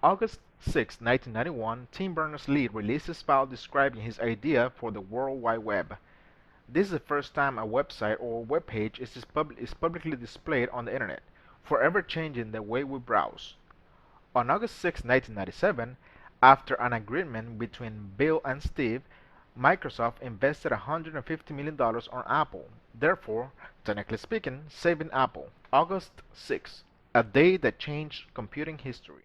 August 6, 1991, Tim Berners-Lee released a file describing his idea for the World Wide Web. This is the first time a website or web page is publicly displayed on the internet, forever changing the way we browse. On August 6, 1997, after an agreement between Bill and Steve, Microsoft invested $150 million on Apple, therefore, technically speaking, saving Apple. August 6, a day that changed computing history.